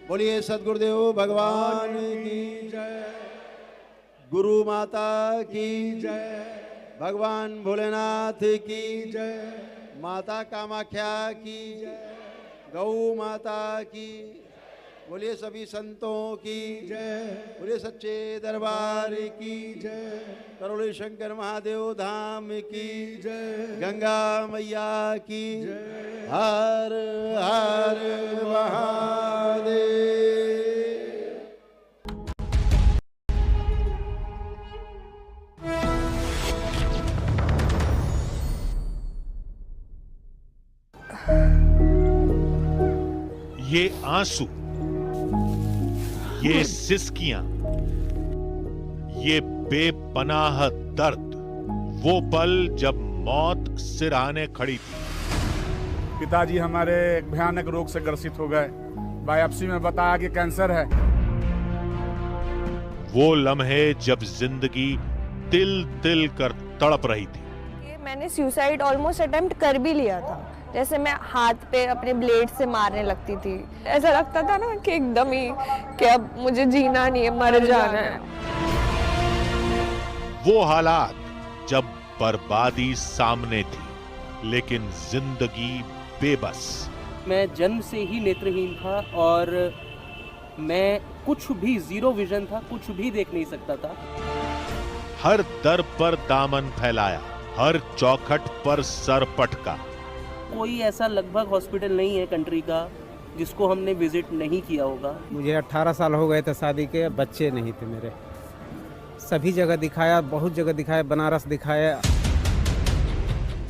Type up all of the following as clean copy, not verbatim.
बोलिए सद्गुरुदेव भगवान की जय, गुरु माता की जय, भगवान भोलेनाथ की जय, माता कामाख्या की जय, गौ माता की। बोलिए सभी संतों की जय, बोलिए सच्चे दरबार की जय, करोली शंकर महादेव धाम की जय, गंगा मैया की जय, हर हर महादेव। ये आंसू, ये सिसकियां, ये बेपनाह दर्द, वो पल जब मौत सिरहाने खड़ी थी। पिताजी हमारे एक भयानक रोग से ग्रसित हो गए। बायोप्सी में बताया कि कैंसर है। वो लम्हे जब जिंदगी तिल तिल कर तड़प रही थी। मैंने सुसाइड ऑलमोस्ट अटेम्प्ट कर भी लिया था। जैसे मैं हाथ पे अपने ब्लेड से मारने लगती थी। ऐसा लगता था ना कि एकदम ही कि अब मुझे जीना नहीं है, मर जाना है। वो हालात जब बर्बादी सामने थी, लेकिन जिंदगी बेबस। मैं जन्म से ही नेत्रहीन था और मैं कुछ भी, जीरो विजन था, कुछ भी देख नहीं सकता था। हर दर पर दामन फैलाया, हर चौखट पर सर पटका। कोई ऐसा लगभग हॉस्पिटल नहीं है कंट्री का जिसको हमने विजिट नहीं किया होगा। मुझे 18 साल हो गए थे शादी के, बच्चे नहीं थे मेरे। सभी जगह दिखाया, बहुत जगह दिखाया, बनारस दिखाया।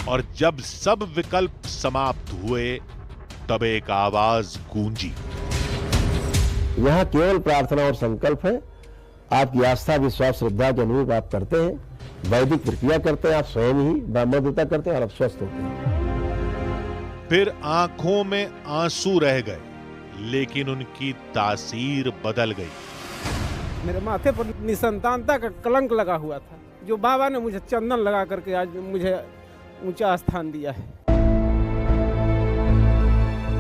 और जब सब विकल्प समाप्त हुए, तब एक आवाज गूंजी। यहाँ केवल प्रार्थना और संकल्प है। आपकी आस्था, विश्वास, श्रद्धा के अनुरूप आप करते हैं, वैदिक प्रक्रिया करते हैं, आप स्वयं ही ब्रह्म देवता करते हैं और आप स्वस्थ होते हैं। फिर आंखों में आंसू रह गए, लेकिन उनकी तासीर बदल गई। मेरे माथे पर निसंतानता का कलंक लगा हुआ था, जो बाबा ने मुझे चंदन लगा करके आज मुझे ऊंचा स्थान दिया है।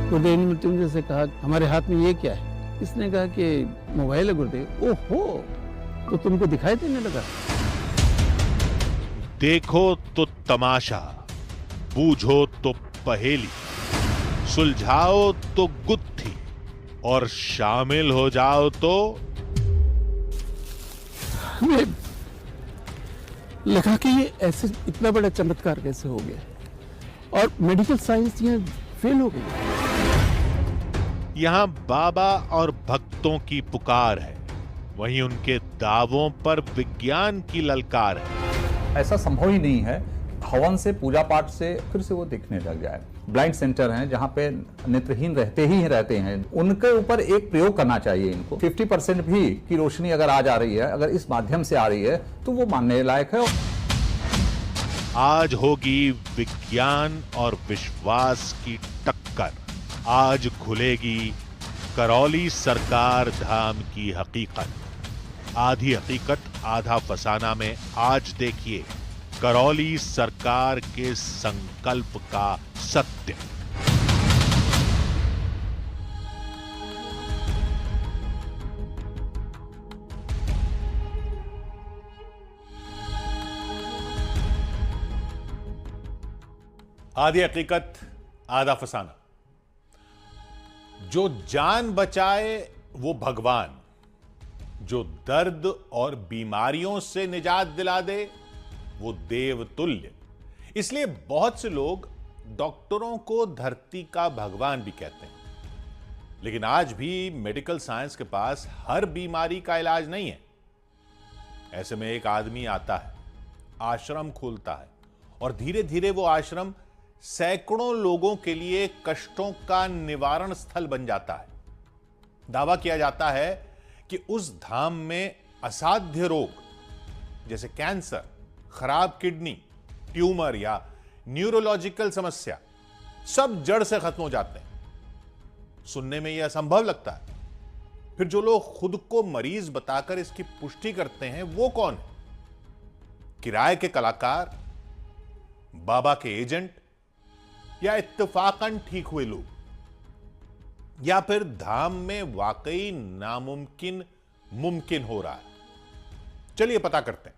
गुरुदेव ने मृत्युंजय से कहा, हमारे हाथ में ये क्या है? इसने कहा कि मोबाइल है गुरुदेव। ओहो, तो तुमको दिखाई देने लगा। देखो तो तमाशा, बूझो तो पहेली, सुलझाओ तो गुत्थी, और शामिल हो जाओ तो। हमें लगा कि ये ऐसे इतना बड़ा चमत्कार कैसे हो गया, और मेडिकल साइंस ये फेल हो गई। यहां बाबा और भक्तों की पुकार है, वहीं उनके दावों पर विज्ञान की ललकार है। ऐसा संभव ही नहीं है हवन से, पूजा पाठ से फिर से वो दिखने लग जाए। ब्लाइंड सेंटर हैं जहाँ पे नेत्रहीन रहते हैं, उनके ऊपर एक प्रयोग करना चाहिए इनको। 50% भी की रोशनी अगर आज आ रही है, अगर इस माध्यम से आ रही है, तो वो मानने लायक है। आज होगी विज्ञान और विश्वास की टक्कर। आज खुलेगी करौली सरकार धाम की हकीकत। आधी हकीकत आधा फसाना में आज देखिए करौली सरकार के संकल्प का सत्य। आधी हकीकत आधा फसाना। जो जान बचाए वो भगवान, जो दर्द और बीमारियों से निजात दिला दे वो देवतुल्य। इसलिए बहुत से लोग डॉक्टरों को धरती का भगवान भी कहते हैं। लेकिन आज भी मेडिकल साइंस के पास हर बीमारी का इलाज नहीं है। ऐसे में एक आदमी आता है, आश्रम खोलता है, और धीरे धीरे वो आश्रम सैकड़ों लोगों के लिए कष्टों का निवारण स्थल बन जाता है। दावा किया जाता है कि उस धाम में असाध्य रोग जैसे कैंसर, खराब किडनी, ट्यूमर या न्यूरोलॉजिकल समस्या सब जड़ से खत्म हो जाते हैं। सुनने में यह असंभव लगता है, फिर जो लोग खुद को मरीज बताकर इसकी पुष्टि करते हैं वो कौन है? किराए के कलाकार, बाबा के एजेंट, या इत्तेफाकन ठीक हुए लोग? या फिर धाम में वाकई नामुमकिन मुमकिन हो रहा है? चलिए पता करते हैं।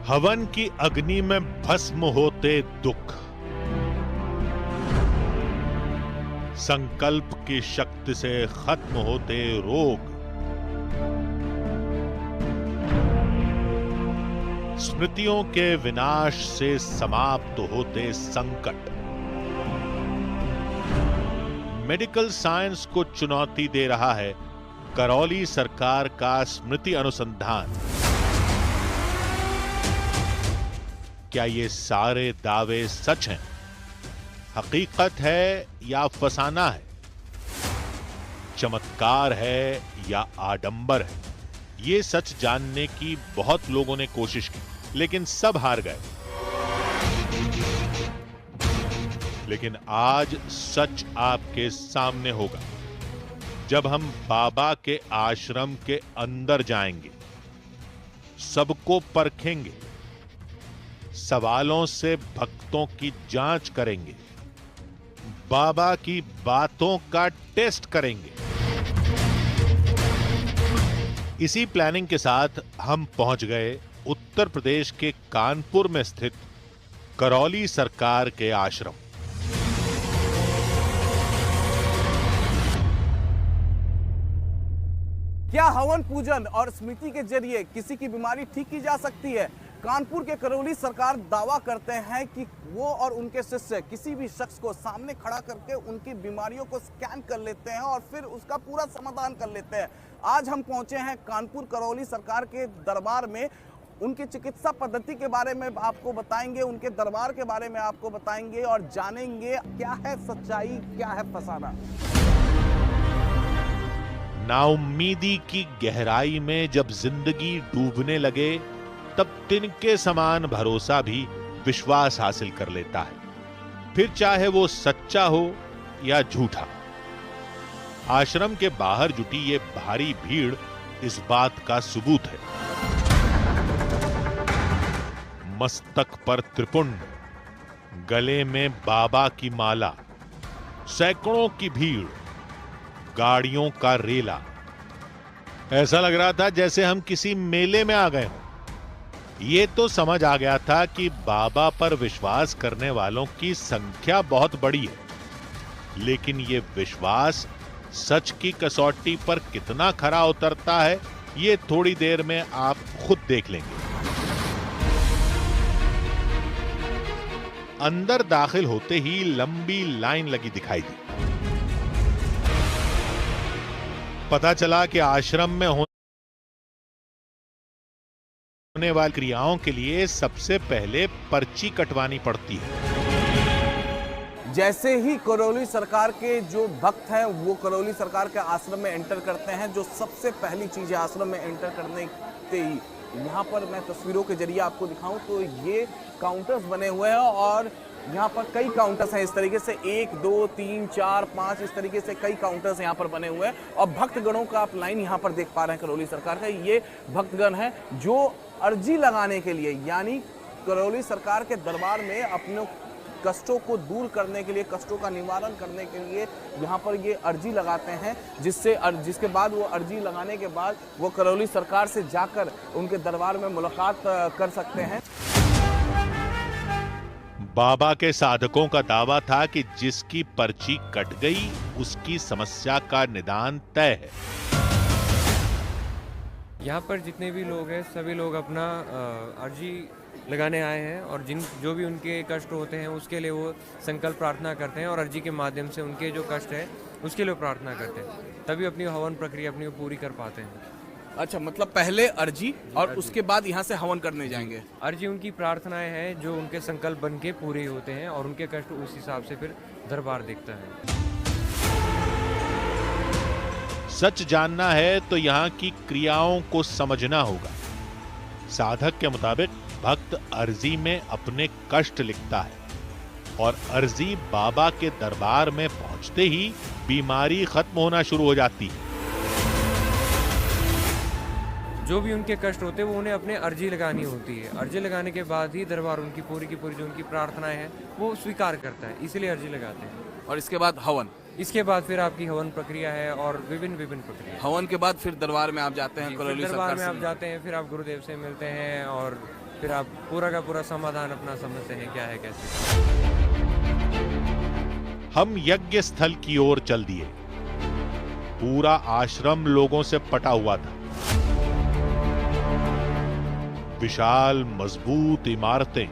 हवन की अग्नि में भस्म होते दुख, संकल्प की शक्ति से खत्म होते रोग, स्मृतियों के विनाश से समाप्त होते संकट, मेडिकल साइंस को चुनौती दे रहा है करौली सरकार का स्मृति अनुसंधान। क्या ये सारे दावे सच हैं, हकीकत है या फसाना है, चमत्कार है या आडंबर है? ये सच जानने की बहुत लोगों ने कोशिश की, लेकिन सब हार गए। लेकिन आज सच आपके सामने होगा जब हम बाबा के आश्रम के अंदर जाएंगे, सबको परखेंगे, सवालों से भक्तों की जांच करेंगे, बाबा की बातों का टेस्ट करेंगे। इसी प्लानिंग के साथ हम पहुंच गए उत्तर प्रदेश के कानपुर में स्थित करौली सरकार के आश्रम। क्या हवन पूजन और स्मृति के जरिए किसी की बीमारी ठीक की जा सकती है? कानपुर के करौली सरकार दावा करते हैं कि वो और उनके शिष्य किसी भी शख्स को सामने खड़ा करके उनकी बीमारियों को स्कैन कर लेते हैं और फिर उसका पूरा समाधान कर लेते हैं। आज हम पहुंचे हैं कानपुर करौली सरकार के दरबार में। उनकी चिकित्सा पद्धति के बारे में आपको बताएंगे, उनके दरबार के बारे में आपको बताएंगे और जानेंगे क्या है सच्चाई, क्या है फसाना। नाउम्मीदी की गहराई में जब जिंदगी डूबने लगे, तब तिनके समान भरोसा भी विश्वास हासिल कर लेता है, फिर चाहे वो सच्चा हो या झूठा। आश्रम के बाहर जुटी ये भारी भीड़ इस बात का सबूत है। मस्तक पर त्रिपुंड, गले में बाबा की माला, सैकड़ों की भीड़, गाड़ियों का रेला। ऐसा लग रहा था जैसे हम किसी मेले में आ गए हों। ये तो समझ आ गया था कि बाबा पर विश्वास करने वालों की संख्या बहुत बड़ी है, लेकिन ये विश्वास सच की कसौटी पर कितना खरा उतरता है, ये थोड़ी देर में आप खुद देख लेंगे। अंदर दाखिल होते ही लंबी लाइन लगी दिखाई दी। पता चला कि आश्रम में होने वाली क्रियाओं के लिए सबसे पहले पर्ची कटवानी पड़ती है। जैसे ही करौली सरकार के जो भक्त हैं वो करौली सरकार के आश्रम में एंटर करते हैं, जो सबसे पहली चीज है आश्रम में एंटर करने के ही, यहाँ पर मैं तस्वीरों के जरिए आपको दिखाऊं तो ये काउंटर्स बने हुए हैं और यहाँ पर कई काउंटर्स हैं। इस तरीके से 1 2 3 4 5 इस तरीके से कई काउंटर्स यहाँ पर बने हुए हैं और भक्तगणों का आप लाइन यहाँ पर देख पा रहे हैं। करौली सरकार का ये भक्तगण है जो अर्जी लगाने के लिए, यानी करौली सरकार के दरबार में अपने कष्टों को दूर करने के लिए, कष्टों का निवारण करने के लिए यहाँ पर ये अर्जी लगाते हैं, जिसके बाद वो अर्जी लगाने के बाद वो करौली सरकार से जाकर उनके दरबार में मुलाकात कर सकते हैं। बाबा के साधकों का दावा था कि जिसकी पर्ची कट गई उसकी समस्या का निदान तय है। यहाँ पर जितने भी लोग हैं सभी लोग अपना अर्जी लगाने आए हैं और जो भी उनके कष्ट होते हैं उसके लिए वो संकल्प प्रार्थना करते हैं और अर्जी के माध्यम से उनके जो कष्ट है उसके लिए प्रार्थना करते हैं, तभी अपनी हवन प्रक्रिया अपनी पूरी कर पाते हैं। अच्छा, मतलब पहले अर्जी और उसके बाद यहाँ से हवन करने जाएंगे। अर्जी उनकी प्रार्थनाएं हैं जो उनके संकल्प बन के पूरे होते हैं और उनके कष्ट उस हिसाब से फिर दरबार देखता है। सच जानना है तो यहाँ की क्रियाओं को समझना होगा। साधक के मुताबिक भक्त अर्जी में अपने कष्ट लिखता है और अर्जी बाबा के दरबार में पहुंचते ही बीमारी खत्म होना शुरू हो जाती है। जो भी उनके कष्ट होते हैं वो उन्हें अपने अर्जी लगानी होती है। अर्जी लगाने के बाद ही दरबार उनकी पूरी की पूरी जो उनकी प्रार्थनाएं हैं वो स्वीकार करता है, इसलिए अर्जी लगाते हैं। और इसके बाद हवन, इसके बाद फिर आपकी हवन प्रक्रिया है और विभिन्न प्रक्रिया। हवन के बाद फिर दरबार में आप जाते हैं, करौली दरबार में सरकार आप जाते हैं, फिर आप गुरुदेव से मिलते हैं और फिर आप पूरा का पूरा समाधान अपना समझते हैं क्या है कैसे। हम यज्ञ स्थल की ओर चल दिए। पूरा आश्रम लोगों से पटा हुआ था। विशाल मजबूत इमारतें,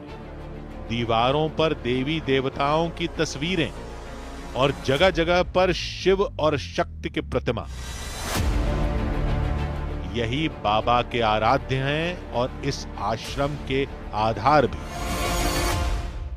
दीवारों पर देवी देवताओं की तस्वीरें और जगह जगह पर शिव और शक्ति की प्रतिमा। यही बाबा के आराध्य हैं और इस आश्रम के आधार भी।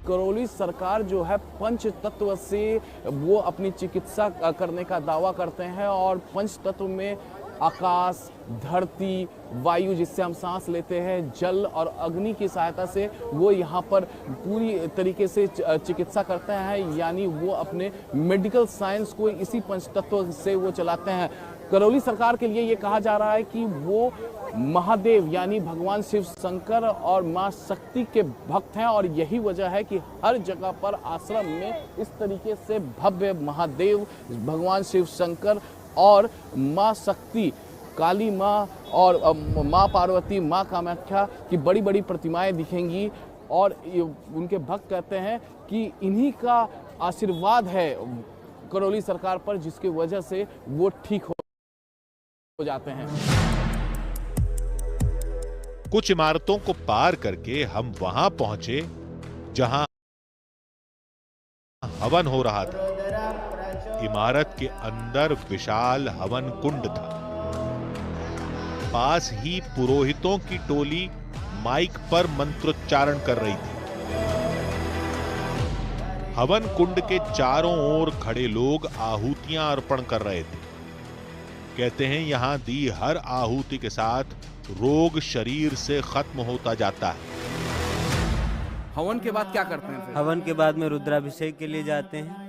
करौली सरकार जो है पंच तत्व से वो अपनी चिकित्सा करने का दावा करते हैं और पंच तत्व में आकाश, धरती, वायु जिससे हम सांस लेते हैं, जल और अग्नि की सहायता से वो यहाँ पर पूरी तरीके से चिकित्सा करते हैं, यानी वो अपने मेडिकल साइंस को इसी पंच तत्व से वो चलाते हैं। करौली सरकार के लिए ये कहा जा रहा है कि वो महादेव यानी भगवान शिव शंकर और मां शक्ति के भक्त हैं और यही वजह है कि हर जगह पर आश्रम में इस तरीके से भव्य महादेव, भगवान शिव शंकर और मां शक्ति, काली मां और मां पार्वती, मां कामाख्या की बड़ी बड़ी प्रतिमाएं दिखेंगी और उनके भक्त कहते हैं कि इन्हीं का आशीर्वाद है करौली सरकार पर, जिसकी वजह से वो ठीक हो जाते हैं। कुछ इमारतों को पार करके हम वहां पहुंचे जहां हवन हो रहा था। इमारत के अंदर विशाल हवन कुंड था। पास ही पुरोहितों की टोली माइक पर मंत्रोच्चारण कर रही थी। हवन कुंड के चारों ओर खड़े लोग आहुतियां अर्पण कर रहे थे। कहते हैं यहां दी हर आहुति के साथ रोग शरीर से खत्म होता जाता है। हवन के बाद क्या करते हैं? हवन के बाद में रुद्राभिषेक के लिए जाते हैं।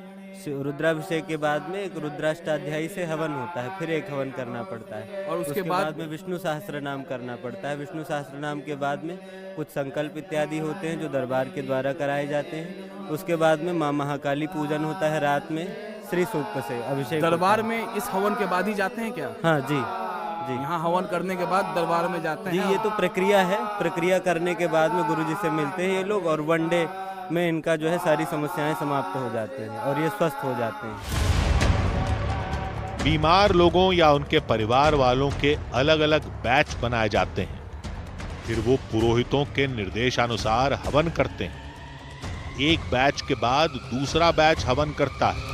रुद्राभिषेक के बाद में एक रुद्राष्टाध्यायी से हवन होता है, फिर एक हवन करना पड़ता है और उसके बाद में विष्णु सहस्त्र नाम करना पड़ता है। विष्णु सहस्त्र नाम के बाद में कुछ संकल्प इत्यादि होते हैं जो दरबार के द्वारा कराए जाते हैं। उसके बाद में मां महाकाली पूजन होता है रात में श्री सूक्त से अभिषेक। दरबार में इस हवन के बाद ही जाते हैं क्या? हाँ जी जी, यहाँ हवन करने के बाद दरबार में जाते हैं जी। ये तो प्रक्रिया है, प्रक्रिया करने के बाद में गुरुजी से मिलते हैं ये लोग और वन डे में इनका जो है सारी समस्याएं समाप्त हो जाते हैं और ये स्वस्थ हो जाते हैं। बीमार लोगों या उनके परिवार वालों के अलग अलग बैच बनाए जाते हैं, फिर वो पुरोहितों के निर्देशानुसार हवन करते हैं। एक बैच के बाद दूसरा बैच हवन करता है।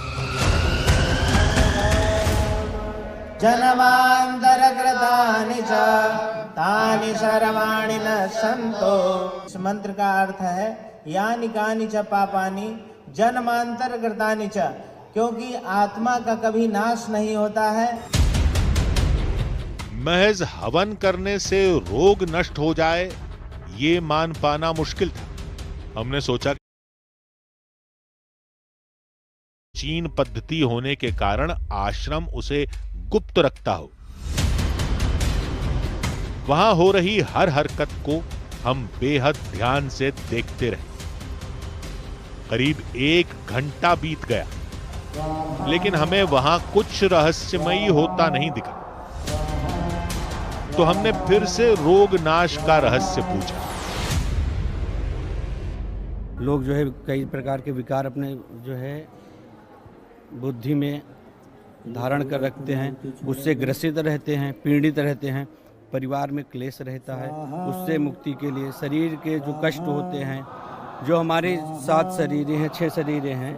जनमांतरकृतानि च तानि सर्वाणि नश्यन्तो। इस मंत्र का अर्थ है यानि कानि च पापानि जन्मांतरकृतानि च, क्योंकि आत्मा का कभी नाश नहीं होता है। महज हवन करने से रोग नष्ट हो जाए ये मान पाना मुश्किल था। हमने सोचा चीन पद्धति होने के कारण आश्रम उसे गुप्त रखता हो। वहां हो रही हर हरकत को हम बेहद ध्यान से देखते रहे। करीब 1 घंटा बीत गया, लेकिन हमें वहां कुछ रहस्यमयी होता नहीं दिखा। तो हमने फिर से रोग नाश का रहस्य पूछा। लोग जो है कई प्रकार के विकार अपने जो है बुद्धि में धारण कर रखते हैं, उससे ग्रसित रहते हैं, पीड़ित रहते हैं, परिवार में क्लेश रहता है। उससे मुक्ति के लिए शरीर के जो कष्ट होते हैं, जो हमारे 7 शरीरें हैं, 6 शरीरें हैं,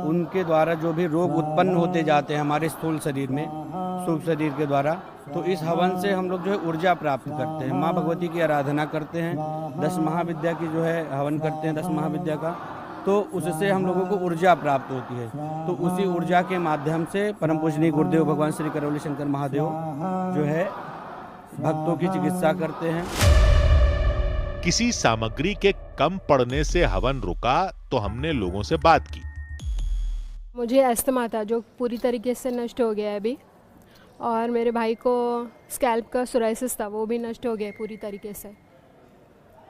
उनके द्वारा जो भी रोग उत्पन्न होते जाते हैं हमारे स्थूल शरीर में, सूक्ष्म शरीर के द्वारा, तो इस हवन से हम लोग जो है ऊर्जा प्राप्त करते हैं। माँ भगवती की आराधना करते हैं, 10 महाविद्या की जो है हवन करते हैं, 10 महाविद्या का, तो उससे हम लोगों को ऊर्जा प्राप्त होती है। तो उसी ऊर्जा के माध्यम से परम पूजनीय गुरुदेव भगवान श्री करौली शंकर महादेव जो है भक्तों की चिकित्सा करते हैं। किसी सामग्री के कम पड़ने से हवन रुका तो हमने लोगों से बात की। मुझे अस्थमा था जो पूरी तरीके से नष्ट हो गया है अभी, और मेरे भाई को स्कैल्प का सोराइसिस था, वो भी नष्ट हो गया पूरी तरीके से।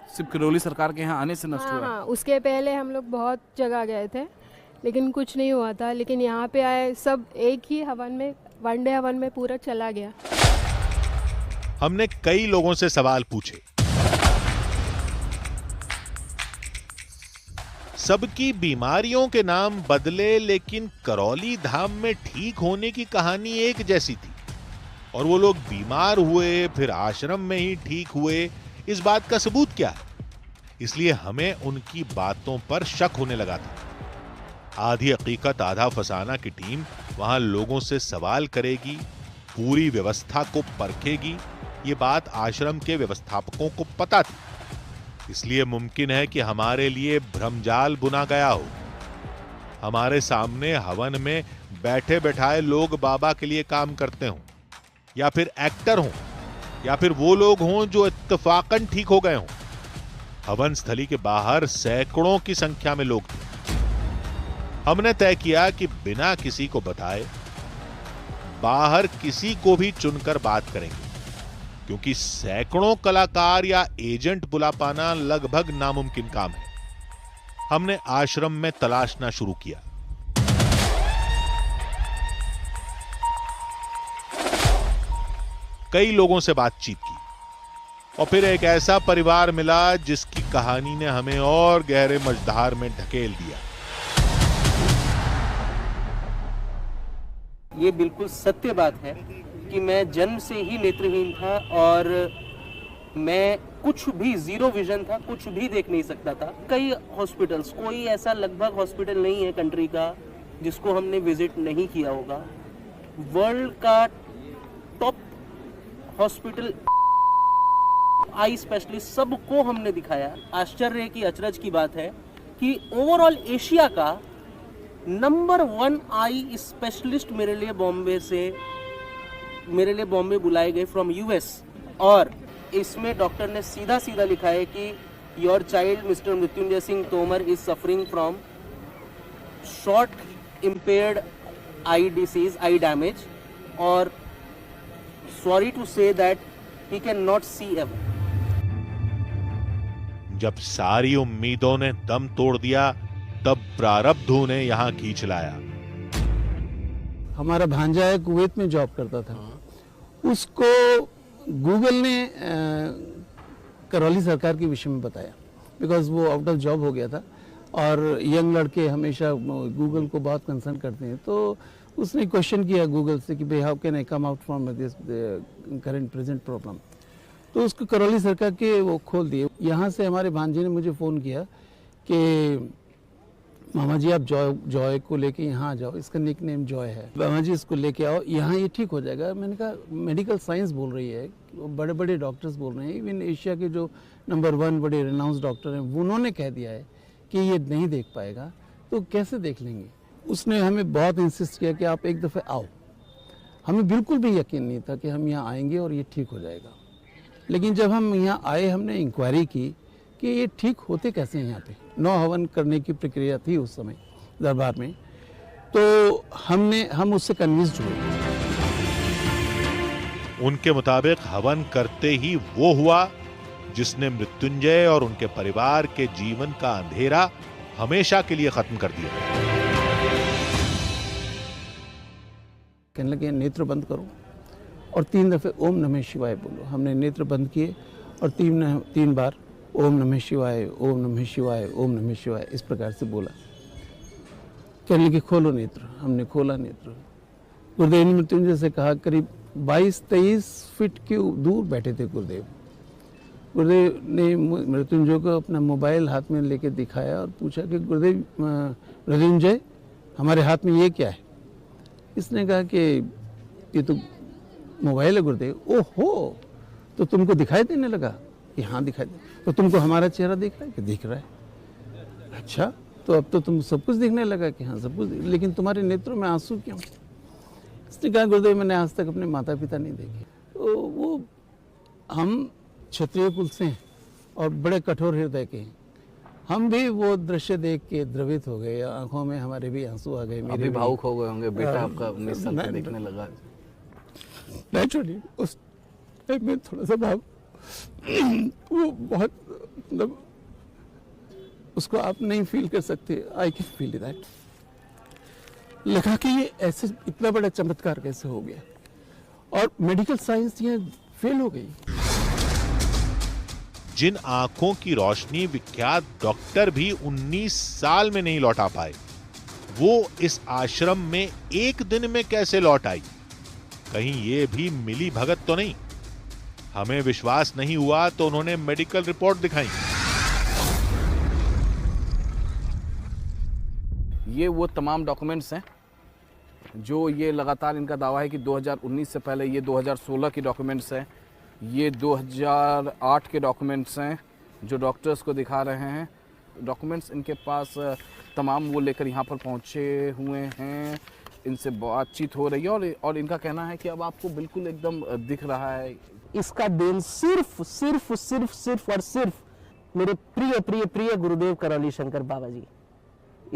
सिर्फ करौली सरकार के यहाँ आने से नष्ट हुआ? हाँ, उसके पहले हम लोग बहुत जगह गए थे लेकिन कुछ नहीं हुआ था, लेकिन यहाँ पे आए सब एक ही हवन में, वन डे हवन में पूरा चला गया। हमने कई लोगों से सवाल पूछे, सबकी बीमारियों के नाम बदले लेकिन करौली धाम में ठीक होने की कहानी एक जैसी थी। और वो लोग बीमार हुए फिर आश्रम में ही ठीक हुए, इस बात का सबूत क्या है? इसलिए हमें उनकी बातों पर शक होने लगा था। आधी हकीकत आधा फसाना की टीम वहां लोगों से सवाल करेगी, पूरी व्यवस्था को परखेगी। ये बात आश्रम के व्यवस्थापकों को पता थी, इसलिए मुमकिन है कि हमारे लिए भ्रमजाल बुना गया हो। हमारे सामने हवन में बैठे बैठाए लोग बाबा के लिए काम करते हों, या फिर एक्टर हों, या फिर वो लोग हों जो इत्तेफाकन ठीक हो गए हों। हवन स्थली के बाहर सैकड़ों की संख्या में लोग थे। हमने तय किया कि बिना किसी को बताए बाहर किसी को भी चुनकर बात करेंगे, क्योंकि सैकड़ों कलाकार या एजेंट बुला पाना लगभग नामुमकिन काम है। हमने आश्रम में तलाशना शुरू किया। कई लोगों से बातचीत की और फिर एक ऐसा परिवार मिला जिसकी कहानी ने हमें और गहरे मझधार में ढकेल दिया। ये बिल्कुल सत्य बात है कि मैं जन्म से ही नेत्रहीन था और मैं कुछ भी जीरो विजन था, कुछ भी देख नहीं सकता था। कई हॉस्पिटल्स, कोई ऐसा लगभग हॉस्पिटल नहीं है कंट्री का जिसको हमने विजिट नहीं किया होगा। वर्ल्ड का टॉप हॉस्पिटल, आई स्पेशलिस्ट, सबको हमने दिखाया। आश्चर्य की अचरज की बात है कि ओवरऑल एशिया का नंबर 1 आई स्पेशलिस्ट मेरे लिए बॉम्बे बुलाए गए फ्रॉम यूएस। और इसमें डॉक्टर ने सीधा सीधा लिखा है कि your child mister Mrityunjay Singh Tomar is suffering from short impaired eye disease, eye damage, और sorry to say that he can not see ever. जब सारी उम्मीदों ने दम तोड़ दिया तब प्रारब्ध ने यहां खींच लाया। हमारा भांजा है, कुवैत में जॉब करता था। उसको गूगल ने करौली सरकार के विषय में बताया, बिकॉज वो आउट ऑफ जॉब हो गया था और यंग लड़के हमेशा गूगल को बहुत कंसर्न करते हैं। तो उसने क्वेश्चन किया गूगल से कि भाई how can I come out from this current present problem. तो उसको करौली सरकार के वो खोल दिए। यहाँ से हमारे भांजे ने मुझे फ़ोन किया कि मामा जी आप जॉय को लेके यहाँ आ जाओ, इसका निक नेम जॉय है, मामा जी इसको लेके आओ, यहाँ ये ठीक हो जाएगा। मैंने कहा मेडिकल साइंस बोल रही है, बड़े बड़े डॉक्टर्स बोल रहे हैं, इवन एशिया के जो नंबर 1 बड़े रिनाउंस डॉक्टर हैं उन्होंने कह दिया है कि ये नहीं देख पाएगा, तो कैसे देख लेंगे। उसने हमें बहुत इंसिस्ट किया कि आप एक दफ़े आओ। हमें बिल्कुल भी यकीन नहीं था कि हम यहाँ आएंगे और ये ठीक हो जाएगा। लेकिन जब हम यहाँ आए, हमने इंक्वायरी की कि ये ठीक होते कैसे हैं। यहाँ पे 9 हवन करने की प्रक्रिया थी उस समय दरबार में, तो हम उससे कन्विंस्ड हुए। उनके मुताबिक हवन करते ही वो हुआ जिसने मृत्युंजय और उनके परिवार के जीवन का अंधेरा हमेशा के लिए खत्म कर दिया। कहने लगे नेत्र बंद करो और 3 दफे ओम नमः शिवाय बोलो। हमने नेत्र बंद किए और 3 बार ओम नमः शिवाय, ओम नमः शिवाय, ओम नमः शिवाय इस प्रकार से बोला। कहने लगे खोलो नेत्र। हमने खोला नेत्र। गुरुदेव ने मृत्युंजय से कहा, करीब 22-23 फीट के दूर बैठे थे गुरुदेव। गुरुदेव ने मृत्युंजय को अपना मोबाइल हाथ में लेके दिखाया और पूछा कि गुरुदेव मृत्युंजय हमारे हाथ में ये क्या है। इसने कहा कि ये तो मोबाइल है गुरुदेव। ओहो, तो तुमको दिखाई देने लगा कि हाँ दिखाई दे। तो तुमको हमारा चेहरा दिख रहा है कि दिख रहा है। अच्छा, तो अब तो तुम सब कुछ दिखने लगा कि हाँ सब कुछ, लेकिन तुम्हारे नेत्रों में आंसू क्यों। इसने कहा गुरुदेव मैंने आज तक अपने माता पिता नहीं देखे। तो वो हम क्षत्रिय कुल से हैं और बड़े कठोर हृदय के हैं। हम भी वो दृश्य देख के द्रवित हो गए, आंखों में हमारे भी आंसू आ गए। अभी भावुक हो गए होंगे, बेटा आपका निस्संदेह दिखने लगा। नेचुरली उस टाइम में थोड़ा सा भाव वो बहुत मतलब उसको आप नहीं फील कर सकते। I can feel that. लगा कि ये ऐसे इतना बड़ा चमत्कार कैसे हो गया और मेडिकल साइंस ये फेल हो गई। जिन आंखों की रोशनी विख्यात डॉक्टर भी 19 साल में नहीं लौटा पाए, वो इस आश्रम में एक दिन में कैसे लौट आई? कहीं ये भी मिली भगत तो नहीं? हमें विश्वास नहीं हुआ तो उन्होंने मेडिकल रिपोर्ट दिखाई। ये वो तमाम डॉक्यूमेंट्स हैं जो ये लगातार इनका दावा है कि 2019 से पहले ये 2016 की डॉक्यूमेंट्स हैं, ये 2008 के डॉक्यूमेंट्स हैं जो डॉक्टर्स को दिखा रहे हैं। डॉक्यूमेंट्स इनके पास तमाम वो लेकर यहाँ पर पहुँचे हुए हैं, इनसे बातचीत हो रही है और इनका कहना है कि अब आपको बिल्कुल एकदम दिख रहा है। इसका देन सिर्फ सिर्फ सिर्फ सिर्फ और सिर्फ मेरे प्रिय प्रिय प्रिय गुरुदेव करौली शंकर बाबा जी।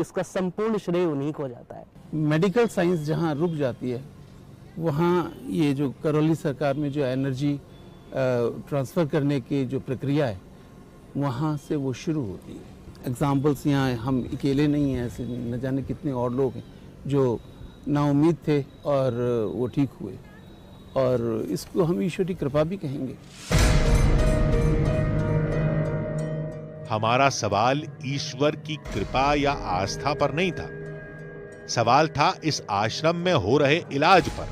इसका संपूर्ण श्रेय उन्हीं को जाता है। मेडिकल साइंस जहाँ रुक जाती है वहाँ ये जो करौली सरकार में जो एनर्जी ट्रांसफ़र करने की जो प्रक्रिया है वहाँ से वो शुरू होती है। एग्जाम्पल्स यहाँ हम अकेले नहीं हैं, ऐसे न जाने कितने और लोग हैं जो नाउम्मीद थे और वो ठीक हुए, और इसको हम ईश्वर की कृपा भी कहेंगे। हमारा सवाल ईश्वर की कृपा या आस्था पर नहीं था, सवाल था इस आश्रम में हो रहे इलाज पर।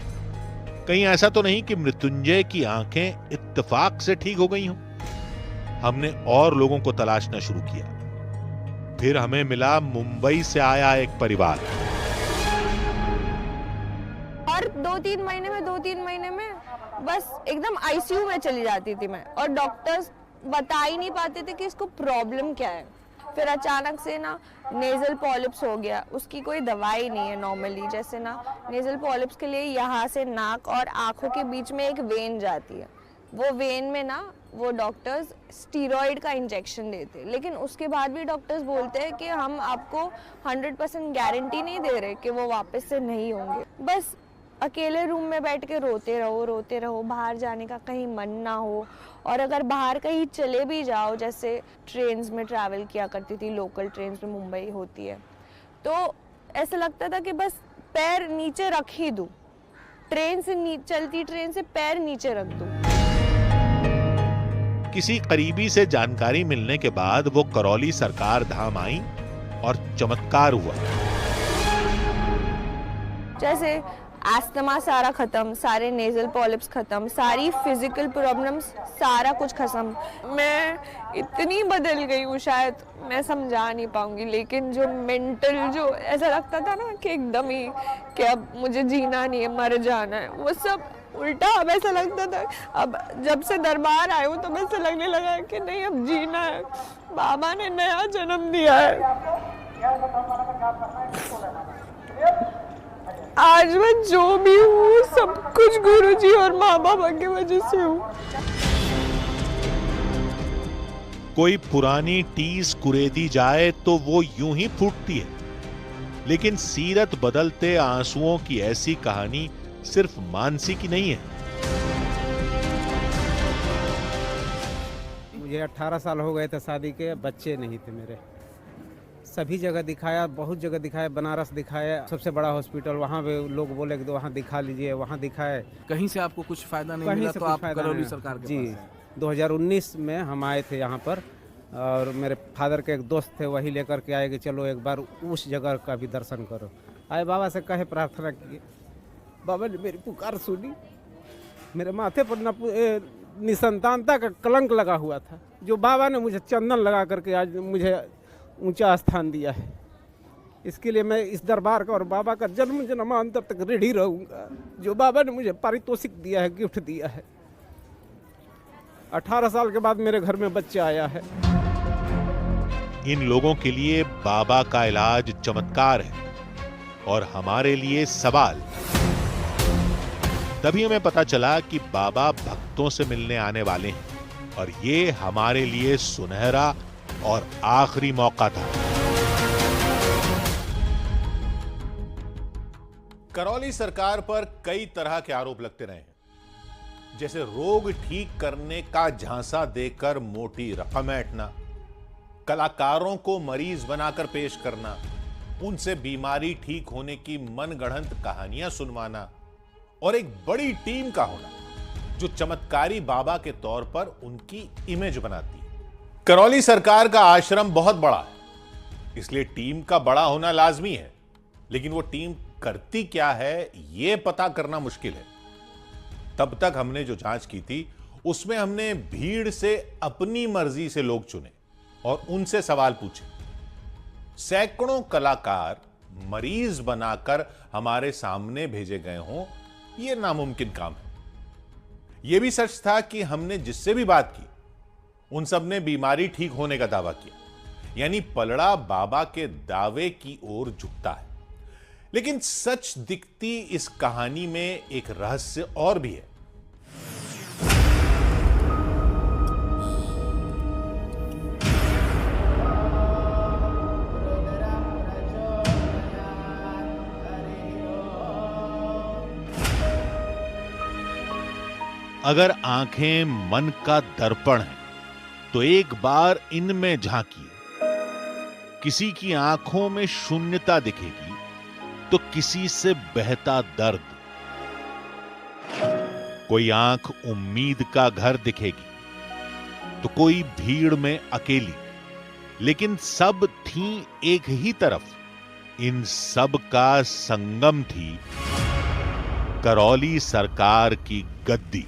कहीं ऐसा तो नहीं कि मृत्युंजय की आंखें इत्तेफाक से ठीक हो गई हों? हमने और लोगों को तलाशना शुरू किया। फिर हमें मिला मुंबई से आया एक परिवार। और 2-3 महीने में बस एकदम आईसीयू में चली जाती थी मैं, और डॉक्टर्स बता ही नहीं पाते थे कि इसको प्रॉब्लम क्या है। फिर अचानक से ना नेजल पॉलिप्स हो गया, उसकी कोई दवाई नहीं है नॉर्मली। जैसे ना नेजल पॉलिप्स के लिए यहाँ से नाक और आंखों के बीच में एक वेन जाती है, वो वेन में ना वो डॉक्टर्स स्टीरॉइड का इंजेक्शन देते, लेकिन उसके बाद भी डॉक्टर्स बोलते हैं कि हम आपको 100% गारंटी नहीं दे रहे कि वो वापस से नहीं होंगे। बस अकेले रूम में बैठ के रोते रहो, बाहर जाने का कहीं मन ना हो। और अगर बाहर कहीं चले भी जाओ, जैसे ट्रेन्स में ट्रैवल किया करती थी, लोकल ट्रेन्स में मुंबई होती है, तो ऐसा लगता था कि बस पैर नीचे रख ही दूं, चलती ट्रेन से पैर नीचे रख दूं। किसी करीबी से जानकारी मिलने के बाद वो करौली सरकार धाम आई और चमत्कार हुआ। जैसे एस्थमा सारा खत्म, सारे नेजल पॉलिप्स खत्म, सारी फिजिकल प्रॉब्लम्स सारा कुछ खत्म। मैं इतनी बदल गई हूँ, शायद मैं समझा नहीं पाऊंगी, लेकिन जो मेंटल, जो ऐसा लगता था ना कि एकदम ही कि अब मुझे जीना नहीं है, मर जाना है, वो सब उल्टा अब ऐसा लगता था। अब जब से दरबार आए हूँ तो ऐसा लगने लगा है कि नहीं, अब जीना है, बाबा ने नया जन्म दिया है। आज मैं जो भी हूँ सब कुछ गुरुजी और माँ बाबा की वजह से हूँ। कोई पुरानी टीस कुरेदी जाए तो वो यूं ही फूटती है, लेकिन सीरत बदलते आंसुओं की ऐसी कहानी सिर्फ मानसी की नहीं है। मुझे 18 साल हो गए थे शादी के, बच्चे नहीं थे मेरे। सभी जगह दिखाया, बहुत जगह दिखाया, बनारस दिखाया, सबसे बड़ा हॉस्पिटल, वहाँ पे लोग बोले कि वहाँ दिखा लीजिए, वहाँ दिखाए। कहीं से आपको कुछ फायदा नहीं मिला तो आप करौली सरकार के जी 2019 में हम आए थे यहाँ पर, और मेरे फादर के एक दोस्त थे, वही लेकर के आए कि चलो एक बार उस जगह का भी दर्शन करो। आए, बाबा से कहे, प्रार्थना किए, बाबा ने मेरी पुकार सुनी। मेरे माथे पर निसंतानता का कलंक लगा हुआ था, जो बाबा ने मुझे चंदन लगा करके आज मुझे ऊंचा स्थान दिया है। इसके लिए मैं इस दरबार का और बाबा का जन्म जन्मांतर तक ऋणी रहूंगा। जो बाबा ने मुझे पारितोषिक दिया है, गिफ्ट दिया है। 18 साल के बाद मेरे घर में बच्चा आया है। इन लोगों के लिए बाबा का इलाज चमत्कार है और हमारे लिए सवाल। तभी हमें पता चला कि बाबा भक्तों से मिलने आने वाले हैं और ये हमारे लिए सुनहरा और आखिरी मौका था। करौली सरकार पर कई तरह के आरोप लगते रहे हैं। जैसे रोग ठीक करने का झांसा देकर मोटी रकम ऐंठना, कलाकारों को मरीज बनाकर पेश करना, उनसे बीमारी ठीक होने की मनगढ़ंत कहानियां सुनवाना और एक बड़ी टीम का होना जो चमत्कारी बाबा के तौर पर उनकी इमेज बनाती है। करौली सरकार का आश्रम बहुत बड़ा है, इसलिए टीम का बड़ा होना लाजमी है, लेकिन वो टीम करती क्या है यह पता करना मुश्किल है। तब तक हमने जो जांच की थी उसमें हमने भीड़ से अपनी मर्जी से लोग चुने और उनसे सवाल पूछे। सैकड़ों कलाकार मरीज बनाकर हमारे सामने भेजे गए हों, यह नामुमकिन काम है। यह भी सच था कि हमने जिससे भी बात की उन सब ने बीमारी ठीक होने का दावा किया, यानी पलड़ा बाबा के दावे की ओर झुकता है। लेकिन सच दिखती इस कहानी में एक रहस्य और भी है। अगर आंखें मन का दर्पण है तो एक बार इनमें झांकिए। किसी की आंखों में शून्यता दिखेगी तो किसी से बहता दर्द। कोई आंख उम्मीद का घर दिखेगी तो कोई भीड़ में अकेली, लेकिन सब थीं एक ही तरफ। इन सब का संगम थी करौली सरकार की गद्दी,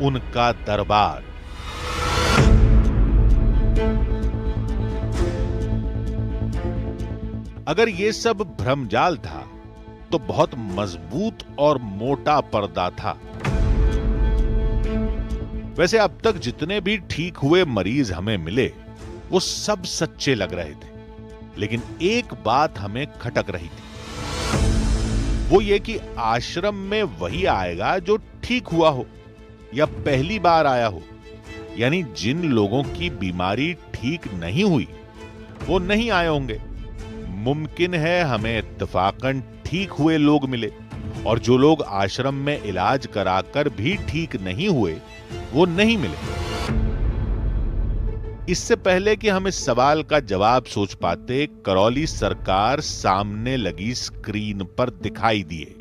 उनका दरबार। अगर यह सब भ्रमजाल था तो बहुत मजबूत और मोटा पर्दा था। वैसे अब तक जितने भी ठीक हुए मरीज हमें मिले वो सब सच्चे लग रहे थे, लेकिन एक बात हमें खटक रही थी। वो ये कि आश्रम में वही आएगा जो ठीक हुआ हो या पहली बार आया हो, यानी जिन लोगों की बीमारी ठीक नहीं हुई वो नहीं आए होंगे। मुमकिन है हमें इत्तफाकन ठीक हुए लोग मिले और जो लोग आश्रम में इलाज कराकर भी ठीक नहीं हुए वो नहीं मिले। इससे पहले कि हम इस सवाल का जवाब सोच पाते, करौली सरकार सामने लगी स्क्रीन पर दिखाई दिए।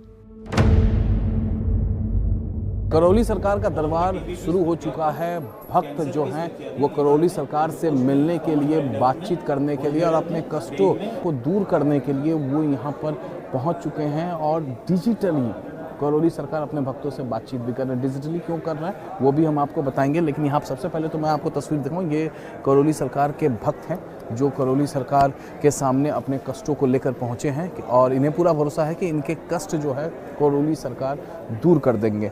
करौली सरकार का दरबार शुरू हो चुका है। भक्त जो हैं वो करौली सरकार से मिलने के लिए, बातचीत करने के लिए और अपने कष्टों को दूर करने के लिए वो यहाँ पर पहुँच चुके हैं और डिजिटली करौली सरकार अपने भक्तों से बातचीत भी कर रहे हैं। डिजिटली क्यों कर रहा है वो भी हम आपको बताएंगे, लेकिन यहाँ सबसे पहले तो मैं आपको तस्वीर दिखाऊं। ये करौली सरकार के भक्त हैं जो करौली सरकार के सामने अपने कष्टों को लेकर पहुँचे हैं और इन्हें पूरा भरोसा है कि इनके कष्ट जो है करौली सरकार दूर कर देंगे।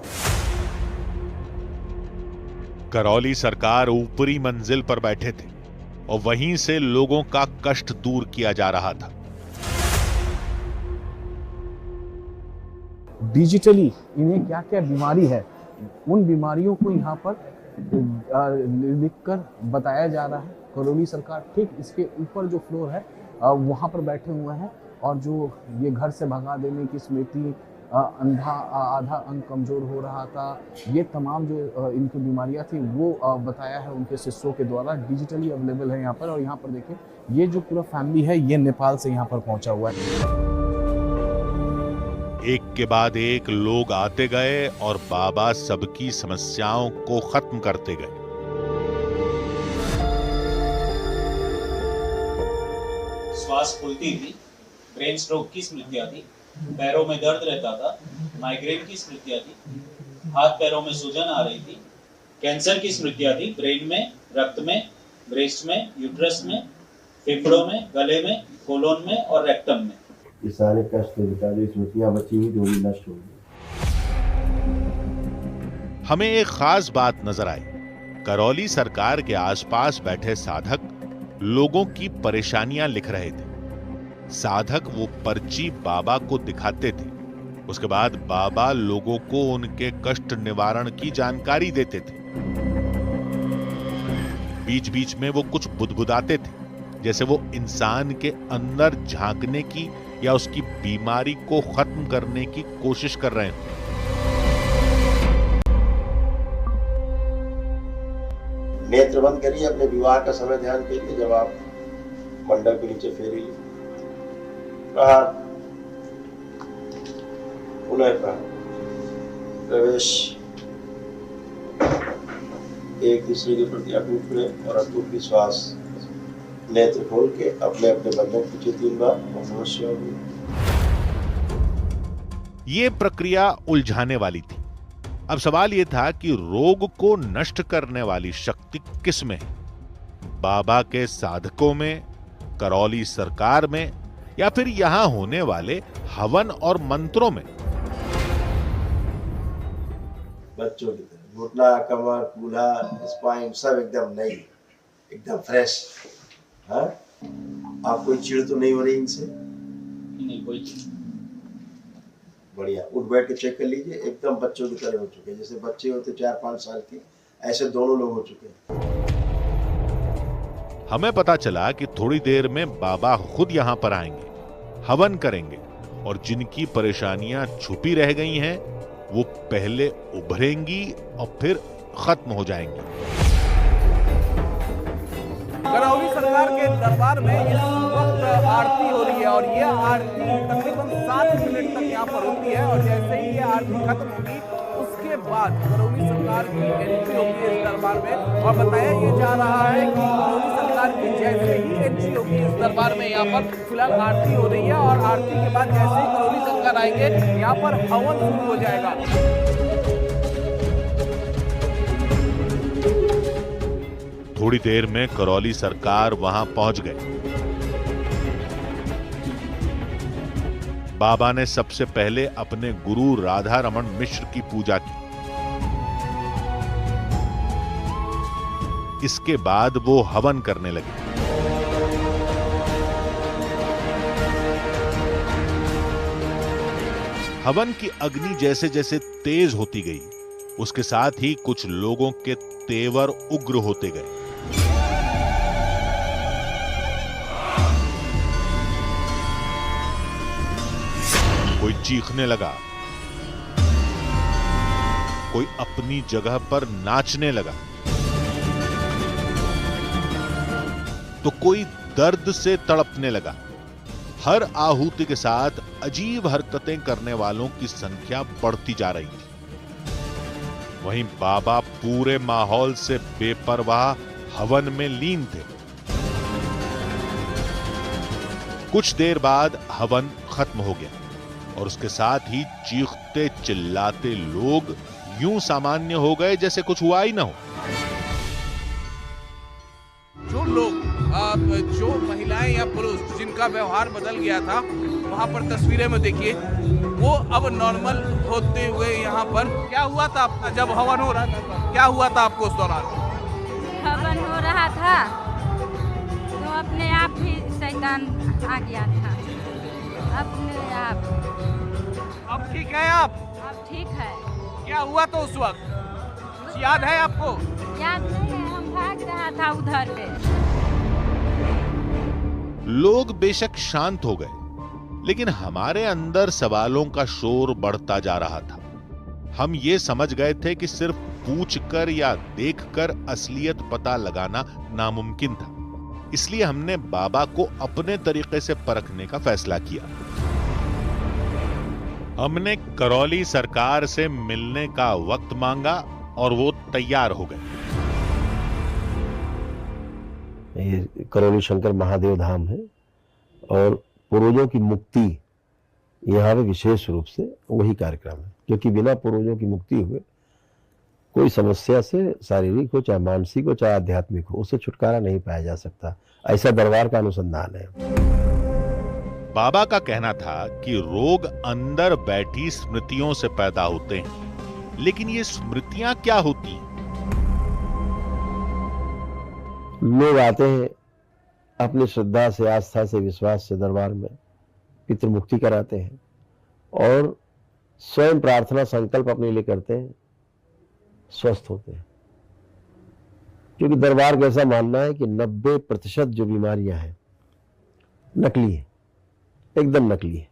करौली सरकार ऊपरी मंजिल पर बैठे थे और वहीं से लोगों का कष्ट दूर किया जा रहा था। डिजिटली इन्हें क्या क्या बीमारी है उन बीमारियों को यहाँ पर लिखकर बताया जा रहा है। करौली सरकार ठीक इसके ऊपर जो फ्लोर है वहाँ पर बैठे हुए हैं और जो ये घर से भगा देने की स्मृति, अंधा आधा अंग कमजोर हो रहा था, ये तमाम जो इनकी बीमारियां थी वो बताया है उनके शिष्यों के द्वारा। डिजिटली अवेलेबल है यहाँ पर। और यहाँ पर देखिए ये जो पूरा फैमिली है ये नेपाल से यहाँ पर पहुँचा हुआ है। एक के बाद एक लोग आते गए और बाबा सबकी समस्याओं को खत्म करते गए। श्वास फूलती थी, ब्रेन स्ट्रोक की स्मृतियां थी, पैरों में दर्द रहता था, माइग्रेन की स्मृतियां थी, हाथ पैरों में सूजन आ रही थी, कैंसर की स्मृतियां थी, ब्रेन में, रक्त में, ब्रेस्ट में, यूट्रस में, फेफड़ों में, गले में, कोलोन में और रेक्टम में। ये सारे कष्ट स्मृतियां बची हुई जो भी नष्ट हो गई। हमें एक खास बात नजर आई। करौली सरकार के आसपास बैठे साधक लोगों की परेशानियां लिख रहे थे। साधक वो पर्ची बाबा को दिखाते थे, उसके बाद बाबा लोगों को उनके कष्ट निवारण की जानकारी देते थे। बीच बीच में वो कुछ बुदबुदाते थे, जैसे वो इंसान के अंदर झांकने की या उसकी बीमारी को खत्म करने की कोशिश कर रहे हैं। नेत्र बंद करिए, अपने विवाह का समय ध्यान करिए। जब आप मंडप के नीचे फेरी प्रहार, पुनः प्रहार, प्रवेश। एक दूसरे के प्रति अटूट रहे और अटूट विश्वास। नेत्र खोल के अपने अपने बंधन खींचे 3 बार। ओम नमः शिवाय। ये प्रक्रिया उलझाने वाली थी। अब सवाल यह था कि रोग को नष्ट करने वाली शक्ति किस में है? बाबा के साधकों में, करौली सरकार में, या फिर यहां होने वाले हवन और मंत्रों में? बच्चों की तरह घुटना, कमर, कूल्हा, स्पाइन सब एकदम नई, एकदम फ्रेश। हाँ, आप कोई चिढ़ तो नहीं हो रही इनसे? नहीं, कोई चिढ़। बढ़िया, उठ बैठ के चेक कर लीजिए, एकदम बच्चों की तरह हो चुके हैं। जैसे बच्चे होते 4-5 साल के, ऐसे दोनों लोग हो चुके हैं। हमें पता चला कि थोड़ी देर में बाबा खुद यहां पर आएंगे, हवन करेंगे और जिनकी परेशानियां छुपी रह गई हैं वो पहले उभरेंगी और फिर खत्म हो जाएंगी। करौली सरकार के दरबार में इस वक्त आरती हो रही है और ये आरती तकरीबन 7 मिनट तक यहाँ पर होती है और जैसे ही ये आरती खत्म होगी उसके बाद करौली सरकार की एंट्री होगी इस दरबार में। और बताया ये जा रहा है कि करौली सरकार की जैसे ही एंट्री होगी इस दरबार में, यहाँ पर फिलहाल आरती हो रही है और आरती के बाद जैसे ही करौली सरकार आएंगे यहाँ पर हवन शुरू हो जाएगा। थोड़ी देर में करौली सरकार वहां पहुंच गए। बाबा ने सबसे पहले अपने गुरु राधा रमन मिश्र की पूजा की। इसके बाद वो हवन करने लगे। हवन की अग्नि जैसे जैसे तेज होती गई, उसके साथ ही कुछ लोगों के तेवर उग्र होते गए। कोई चीखने लगा, कोई अपनी जगह पर नाचने लगा, तो कोई दर्द से तड़पने लगा। हर आहुति के साथ अजीब हरकतें करने वालों की संख्या बढ़ती जा रही थी। वहीं बाबा पूरे माहौल से बेपरवाह हवन में लीन थे। कुछ देर बाद हवन खत्म हो गया और उसके साथ ही चीखते चिल्लाते लोग यूं सामान्य हो गए जैसे कुछ हुआ ही ना हो। जो लोग जो महिलाएं या पुरुष जिनका व्यवहार बदल गया था, वहां पर तस्वीरें में देखिए, वो अब नॉर्मल होते हुए यहाँ पर। क्या हुआ था आपका जब हवन हो रहा था? क्या हुआ था आपको उस दौरान? हवन हो रहा था तो अपने आप ही शैतान आ गया था। अपने आप। अब ठीक है आप? अब ठीक है। क्या हुआ तो उस वक्त कुछ याद है आपको? याद नहीं है, हम भाग रहा था उधर से। लोग बेशक शांत हो गए, लेकिन हमारे अंदर सवालों का शोर बढ़ता जा रहा था। हम ये समझ गए थे कि सिर्फ पूछकर या देखकर असलियत पता लगाना नामुमकिन था। इसलिए हमने बाबा को अपने तरीके से परखने का फैसला किया। हमने करौली सरकार से मिलने का वक्त मांगा और वो तैयार हो गए। ये करौली शंकर महादेव धाम है और पूर्वजों की मुक्ति यहाँ पे विशेष रूप से वही कार्यक्रम है, क्योंकि बिना पूर्वजों की मुक्ति हुए कोई समस्या से शारीरिक हो चाहे मानसिक हो चाहे आध्यात्मिक हो, उससे छुटकारा नहीं पाया जा सकता। ऐसा दरबार का अनुसंधान है। बाबा का कहना था कि रोग अंदर बैठी स्मृतियों से पैदा होते हैं, लेकिन ये स्मृतियां क्या होती हैं? लोग आते हैं अपनी श्रद्धा से, आस्था से, विश्वास से दरबार में, पितृ मुक्ति कराते हैं और स्वयं प्रार्थना संकल्प अपने लिए करते हैं, स्वस्थ होते हैं। क्योंकि दरबार का ऐसा मानना है कि 90% जो बीमारियां हैं नकली है, एकदम नकली है,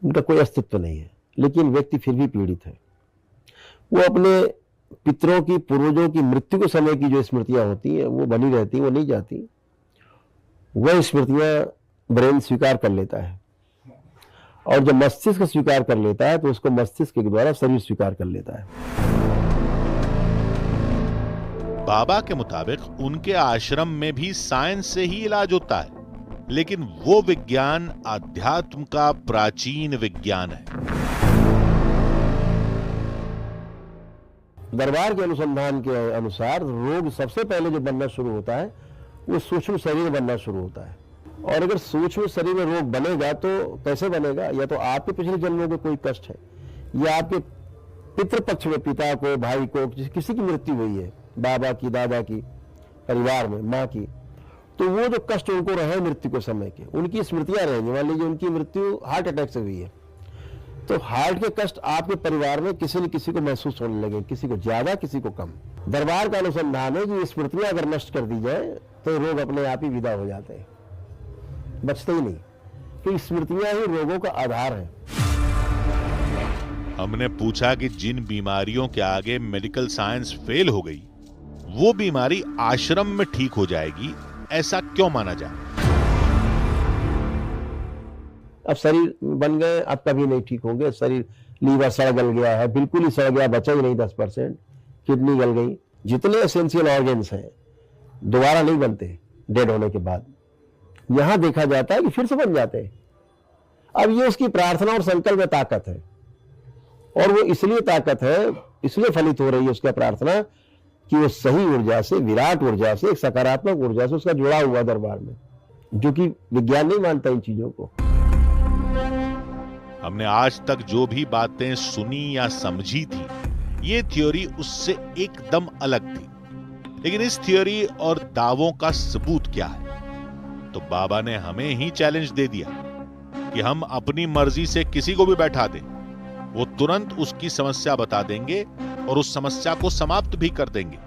उनका कोई अस्तित्व नहीं है, लेकिन व्यक्ति फिर भी पीड़ित है। वो अपने पितरों की, पूर्वजों की मृत्यु के समय की जो स्मृतियां होती हैं वो बनी रहती, वो नहीं जाती। वह स्मृतियां ब्रेन स्वीकार कर लेता है, और जब मस्तिष्क स्वीकार कर लेता है तो उसको मस्तिष्क के द्वारा शरीर स्वीकार कर लेता है। बाबा के मुताबिक उनके आश्रम में भी साइंस से ही इलाज होता है, लेकिन वो विज्ञान आध्यात्म का प्राचीन विज्ञान है। दरबार के अनुसंधान के अनुसार रोग सबसे पहले जो बनना शुरू होता है वो सूक्ष्म शरीर बनना शुरू होता है। और अगर सूक्ष्म शरीर में रोग बनेगा तो कैसे बनेगा? या तो आपके पिछले जन्मों में कोई कष्ट है, या आपके पितृपक्ष में पिता को, भाई को, किसी की मृत्यु हुई है, बाबा की, दादा की, परिवार में माँ की, तो वो जो कष्ट उनको रहे मृत्यु के समय के, उनकी स्मृतियां रहेंगी। मान लीजिए उनकी मृत्यु हार्ट अटैक से हुई है, तो हार्ट के कष्ट आपके परिवार में किसी न किसी को महसूस होने लगे, किसी को ज्यादा, किसी को कम। दरबार का अनुसंधान है कि स्मृतियां अगर नष्ट कर दी जाए तो रोग अपने आप ही विदा हो जाते हैं, बचते ही नहीं, क्योंकि स्मृतियां ही रोगों का आधार है। हमने पूछा कि जिन बीमारियों के आगे मेडिकल साइंस फेल हो गई, वो बीमारी आश्रम में ठीक हो जाएगी, ऐसा क्यों माना जाए? अब शरीर बन गए, अब कभी नहीं ठीक होंगे। शरीर, लीवर सड़ गल गया है, बिल्कुल ही सड़ गया, बचा ही नहीं 10%, किडनी गल गई, जितने एसेंशियल ऑर्गन्स हैं दोबारा नहीं बनते डेड होने के बाद। यहां देखा जाता है कि फिर से बन जाते हैं। अब ये उसकी प्रार्थना और संकल्प में ताकत है, और वो इसलिए ताकत है, इसलिए फलित हो रही है उसका प्रार्थना कि वो सही ऊर्जा से, विराट ऊर्जा से, एक सकारात्मक ऊर्जा से उसका जुड़ा हुआ दरबार में, जो कि विज्ञान नहीं मानता इन चीजों को। हमने आज तक जो भी बातें सुनी या समझी थी, ये थ्योरी उससे एकदम अलग थी। लेकिन इस थ्योरी और दावों का सबूत क्या है? तो बाबा ने हमें ही चैलेंज दे दिया कि हम अपनी मर्जी से किसी को भी बैठा दें, वो तुरंत उसकी समस्या बता देंगे और उस समस्या को समाप्त भी कर देंगे।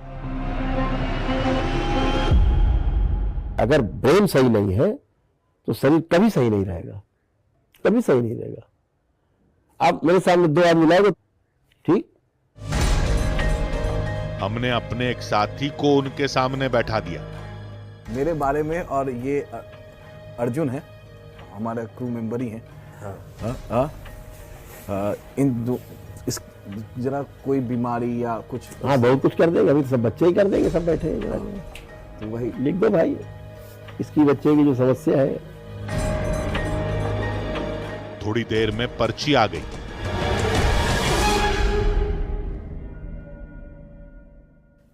अगर ब्रेन सही नहीं है तो शरीर कभी सही नहीं रहेगा, कभी सही नहीं रहेगा। आप मेरे सामने दो आदमी लाओगे, ठीक? हमने अपने एक साथी को उनके सामने बैठा दिया। मेरे बारे में, और ये अर्जुन है, हमारा क्रू मेंबर ही है। इन दो, इस जरा कोई बीमारी या कुछ, हाँ बहुत कुछ कर देंगे, अभी तो सब बच्चे ही कर देंगे, सब बैठे हैं। तो वही लिख दो भाई, इसकी बच्चे की जो समस्या है। थोड़ी देर में पर्ची आ गई।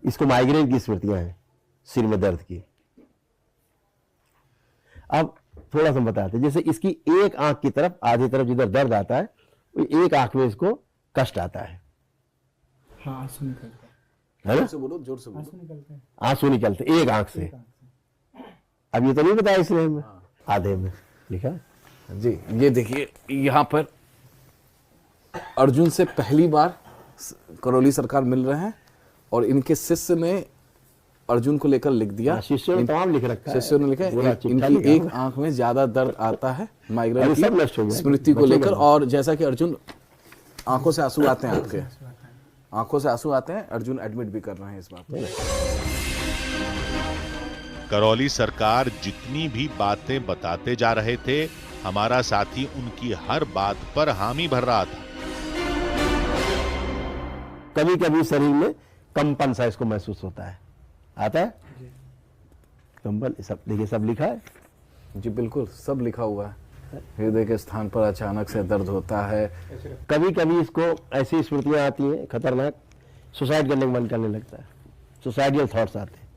इसको माइग्रेन की स्मृतियां हैं, सिर में दर्द की। अब थोड़ा सा बताते हैं, जैसे इसकी एक आंख की तरफ, आधी तरफ जिधर दर्द आता है, एक आंख में इसको कष्ट आता है। हाँ, आंसू निकलते है ना? जोर से बोलो, जोर से बोलो। आंसू निकलते एक आंख से। अब ये तो नहीं बताया इसने हमें, आधे में लिखा जी। ये देखिए, यहाँ पर अर्जुन से पहली बार करौली सरकार मिल रहे हैं, और इनके शिष्य ने अर्जुन को लेकर लिख दिया। शिष्यों ने तमाम लिख रखा है, शिष्यों ने लिखा है इनकी एक आंख में ज्यादा दर्द आता है, माइग्रेन की स्मृति को लेकर। और जैसा कि अर्जुन, आंखों से आंसू आते हैं, आपके आंखों से आंसू आते हैं, अर्जुन एडमिट भी कर रहे हैं इस बात को। करौली सरकार जितनी भी बातें बताते जा रहे थे, हमारा साथी उनकी हर बात पर हामी भर रहा था। कभी कभी शरीर में कंपन सा इसको महसूस होता है, आता है कंपन, सब देखिए, सब लिखा है जी, बिल्कुल सब लिखा हुआ है। हृदय के स्थान पर अचानक से दर्द होता है। कभी कभी इसको ऐसी स्मृतियां आती हैं खतरनाक, सुसाइड करने का मन करने लगता है, सुसाइडियल थॉट्स आते हैं।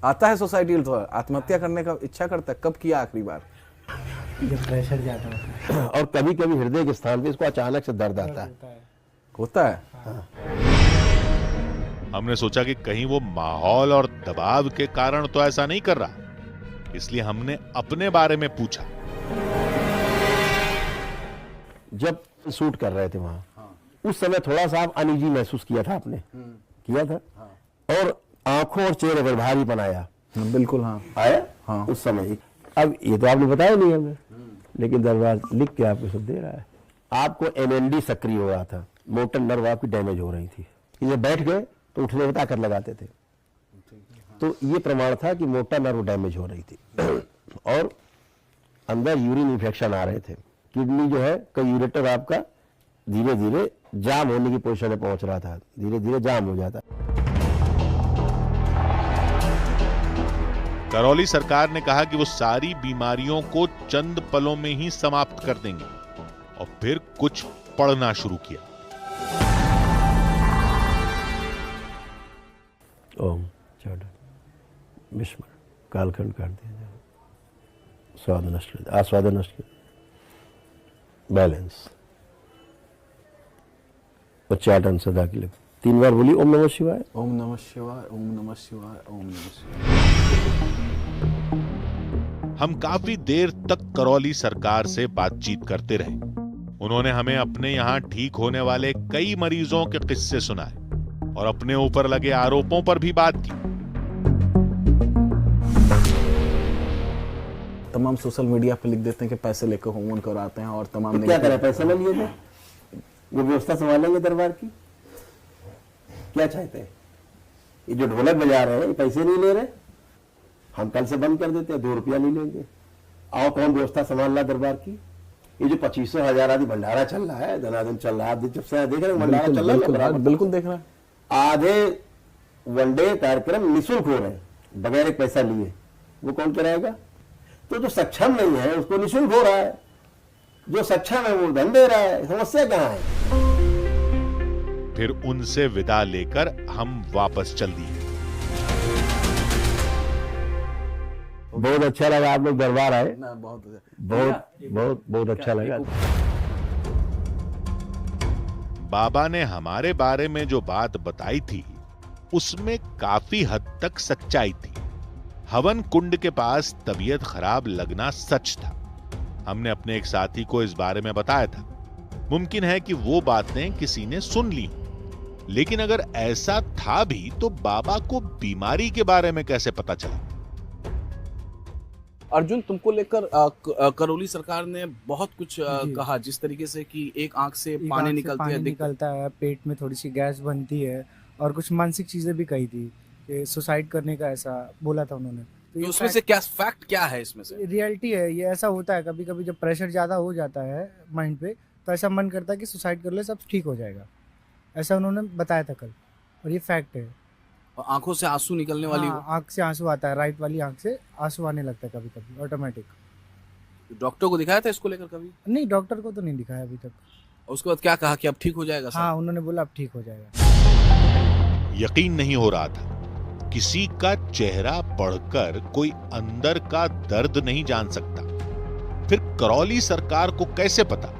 आता है सुसाइडियल थॉट, आत्महत्या करने का इच्छा करता है। कब किया आखिरी बार? जब प्रेशर ज्यादा होता है। और कभी कभी हृदय के स्थान पे इसको अचानक से दर्द आता है। होता है। हाँ। हमने सोचा कि कहीं वो माहौल और दबाव के कारण तो ऐसा नहीं कर रहा, इसलिए हमने अपने बारे में पूछा। जब शूट कर रहे थे वहां, उस समय थोड़ा सा आप अनईजी महसूस किया था आपने? किया था? और आंखों और चेहरे पर भारी बनाया? बिल्कुल हाँ आया। हाँ। उस समय अब ये तो आपने बताया नहीं हमें, लेकिन दरबार लिख के आपको सब दे रहा है। आपको एमएनडी सक्रिय हो रहा था, मोटर नर्व आपकी डैमेज हो रही थी। कि जब बैठ गए तो उठने में ताकत लगाते थे। तो ये प्रमाण था कि मोटा नर्व डैमेज हो रही थी और अंदर यूरिन इन्फेक्शन आ रहे थे। किडनी जो है का यूरेटर आपका धीरे धीरे जाम होने की पोजीशन में पहुंच रहा था, धीरे धीरे जाम हो जाता। करौली सरकार ने कहा कि वो सारी बीमारियों को चंद पलों में ही समाप्त कर देंगे और फिर कुछ पढ़ना शुरू किया। ओम विस्मर कालखंड काट दिया जाए, स्वाद नष्ट कर, आस्वादन नष्ट कर, बैलेंस, उच्चाटन सदा के लिए 3 बार बोली ओम नमः शिवाय, ओम नमः शिवाय, ओम नमः शिवाय, ओम नमः शिवाय। हम काफी देर तक करौली सरकार से बातचीत करते रहे। उन्होंने हमें अपने यहाँ ठीक होने वाले कई मरीजों के किस्से सुनाए और अपने ऊपर लगे आरोपों पर भी बात की। तमाम सोशल मीडिया पे लिख देते हैं कि पैसे लेकर होमन कराते हैं और तमाम तो क्या करें, पैसे न लिए थे, वो व्यवस्था संभालेंगे दरबार की, क्या चाहते हैं? ये जो ढोलक बजा रहे हैं ये पैसे नहीं ले रहे, हम कल से बंद कर देते हैं, 2 रुपया नहीं लेंगे। आओ कौन व्यवस्था संभाल रहा दरबार की? ये जो 2500-1000 आदि भंडारा चल रहा है, धनाधन चल रहा है, आप जब से देख रहे हैं भंडारा चल रहा है, बिल्कुल देख रहे हैं। आधे वनडे कार्यक्रम निःशुल्क हो रहे हैं बगैर एक पैसा लिए, वो कौन कराएगा? तो जो सक्षम नहीं है उसको निःशुल्क हो रहा है, जो सक्षम है वो धन दे रहा है, समस्या कहाँ है? फिर उनसे विदा लेकर हम वापस चल दिए। बहुत अच्छा लगा आप लोग दरबार आए, बहुत बहुत अच्छा लगा। बाबा ने हमारे बारे में जो बात बताई थी उसमें काफी हद तक सच्चाई थी। हवन कुंड के पास तबीयत खराब लगना सच था। हमने अपने एक साथी को इस बारे में बताया था। मुमकिन है कि वो बातें किसी ने सुन ली, लेकिन अगर ऐसा था भी तो बाबा को बीमारी के बारे में कैसे पता चला? अर्जुन, तुमको लेकर करौली सरकार ने बहुत कुछ कहा, जिस तरीके से कि एक आंख से पानी निकलता है, पेट में थोड़ी सी गैस बनती है और कुछ मानसिक चीजें भी कही थी कि सुसाइड करने का ऐसा बोला था उन्होंने। तो उसमें से क्या फैक्ट क्या है? इसमें से रियलिटी है, ये ऐसा होता है कभी कभी जब प्रेशर ज्यादा हो जाता है माइंड पे तो ऐसा मन करता है कि सुसाइड कर ले, सब ठीक हो जाएगा, ऐसा उन्होंने बताया था कल, और ये फैक्ट है। आंखों से आंसू निकलने वाली, आंख से आंसू आता है, राइट वाली आंख से आंसू आने लगता है कभी कभी ऑटोमेटिक। डॉक्टर को दिखाया था इसको लेकर कभी? नहीं, डॉक्टर को तो नहीं दिखाया अभी तक। उसके बाद क्या कहा कि अब ठीक हो जाएगा? हाँ, उन्होंने बोला अब ठीक हो जाएगा। यकीन नहीं हो रहा था। किसी का चेहरा पढ़कर कोई अंदर का दर्द नहीं जान सकता, फिर करौली सरकार को कैसे पता?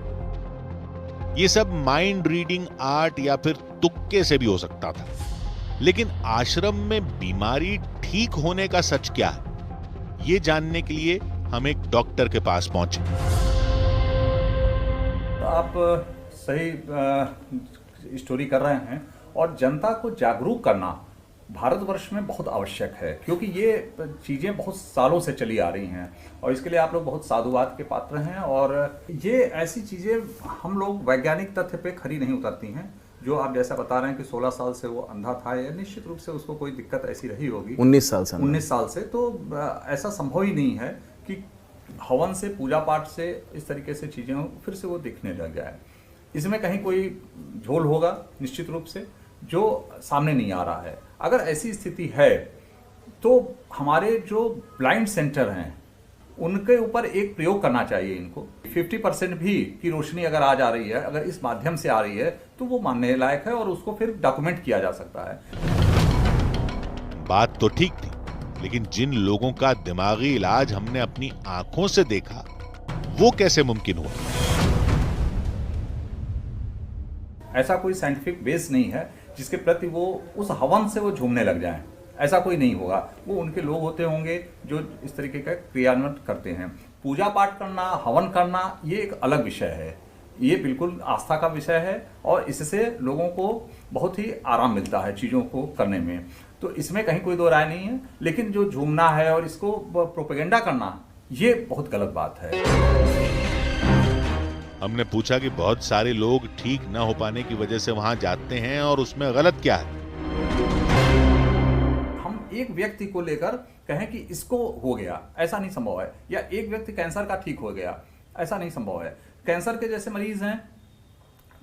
ये सब माइंड रीडिंग आर्ट या फिर तुक्के से भी हो सकता था, लेकिन आश्रम में बीमारी ठीक होने का सच क्या है, ये जानने के लिए हम एक डॉक्टर के पास पहुंचे। आप सही स्टोरी कर रहे हैं और जनता को जागरूक करना भारतवर्ष में बहुत आवश्यक है, क्योंकि ये चीज़ें बहुत सालों से चली आ रही हैं और इसके लिए आप लोग बहुत साधुवाद के पात्र हैं। और ये ऐसी चीज़ें हम लोग वैज्ञानिक तथ्य पे खरी नहीं उतरती हैं। जो आप जैसा बता रहे हैं कि 16 साल से वो अंधा था, या निश्चित रूप से उसको कोई दिक्कत ऐसी रही होगी 19 साल से, तो ऐसा संभव ही नहीं है कि हवन से, पूजा पाठ से इस तरीके से चीज़ें फिर से वो दिखने लग जाए। इसमें कहीं कोई झोल होगा निश्चित रूप से, जो सामने नहीं आ रहा है। अगर ऐसी स्थिति है तो हमारे जो ब्लाइंड सेंटर हैं उनके ऊपर एक प्रयोग करना चाहिए इनको। 50% भी की रोशनी अगर आ जा रही है, अगर इस माध्यम से आ रही है, तो वो मानने लायक है और उसको फिर डॉक्यूमेंट किया जा सकता है। बात तो ठीक थी, लेकिन जिन लोगों का दिमागी इलाज हमने अपनी आंखों से देखा, वो कैसे मुमकिन हुआ? ऐसा कोई साइंटिफिक बेस नहीं है जिसके प्रति वो उस हवन से वो झूमने लग जाएं। ऐसा कोई नहीं होगा। वो उनके लोग होते होंगे जो इस तरीके का क्रियान्वयन करते हैं। पूजा पाठ करना, हवन करना, ये एक अलग विषय है। ये बिल्कुल आस्था का विषय है और इससे लोगों को बहुत ही आराम मिलता है चीज़ों को करने में, तो इसमें कहीं कोई दो राय नहीं है। लेकिन जो झूमना है और इसको प्रोपेगेंडा करना, ये बहुत गलत बात है। हमने पूछा कि बहुत सारे लोग ठीक न हो पाने की वजह से वहां जाते हैं और उसमें गलत क्या है। हम एक व्यक्ति को लेकर कहें कि इसको हो गया, ऐसा नहीं संभव है, या एक व्यक्ति कैंसर का ठीक हो गया, ऐसा नहीं संभव है। कैंसर के जैसे मरीज हैं,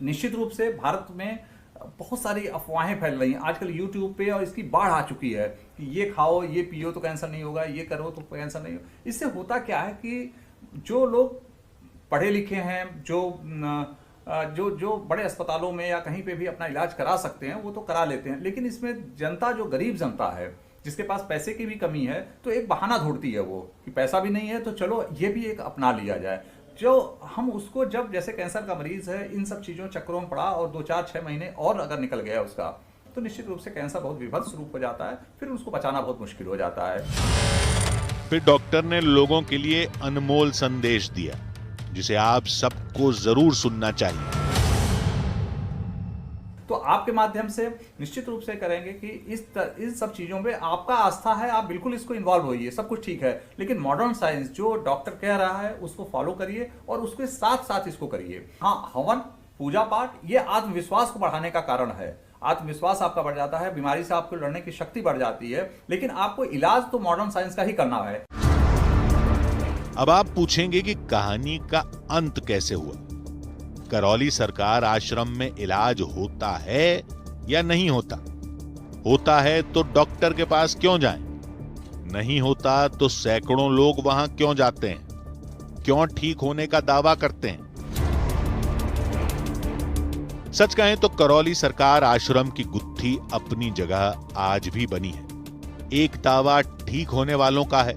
निश्चित रूप से भारत में बहुत सारी अफवाहें फैल रही हैं आजकल यूट्यूब पे, और इसकी बाढ़ आ चुकी है कि ये खाओ, ये पियो तो कैंसर नहीं होगा, ये करो तो कैंसर नहीं होगा। इससे होता क्या है कि जो लोग पढ़े लिखे हैं, जो बड़े अस्पतालों में या कहीं पे भी अपना इलाज करा सकते हैं, वो तो करा लेते हैं, लेकिन इसमें जनता, जो गरीब जनता है, जिसके पास पैसे की भी कमी है, तो एक बहाना ढूंढती है वो कि पैसा भी नहीं है तो चलो ये भी एक अपना लिया जाए। जो हम उसको, जब जैसे कैंसर का मरीज है, इन सब चीज़ों चक्रों में पड़ा और 2-4-6 महीने और अगर निकल गया उसका, तो निश्चित रूप से कैंसर बहुत विभत्स रूप हो जाता है, फिर उसको बचाना बहुत मुश्किल हो जाता है। फिर डॉक्टर ने लोगों के लिए अनमोल संदेश दिया जिसे आप सबको जरूर सुनना चाहिए। तो आपके माध्यम से निश्चित रूप से करेंगे कि इस सब चीजों में आपका आस्था है, आप बिल्कुल इसको इन्वॉल्व होइए, सब कुछ ठीक है, लेकिन मॉडर्न साइंस जो डॉक्टर कह रहा है उसको फॉलो करिए और उसके साथ साथ इसको करिए। हाँ, हवन, पूजा पाठ, ये आत्मविश्वास को बढ़ाने का कारण है। आत्मविश्वास आपका बढ़ जाता है, बीमारी से आपको लड़ने की शक्ति बढ़ जाती है, लेकिन आपको इलाज तो मॉडर्न साइंस का ही करना है। अब आप पूछेंगे कि कहानी का अंत कैसे हुआ। करौली सरकार आश्रम में इलाज होता है या नहीं होता? होता है तो डॉक्टर के पास क्यों जाएं? नहीं होता तो सैकड़ों लोग वहां क्यों जाते हैं? क्यों ठीक होने का दावा करते हैं? सच कहें तो करौली सरकार आश्रम की गुत्थी अपनी जगह आज भी बनी है। एक दावा ठीक होने वालों का है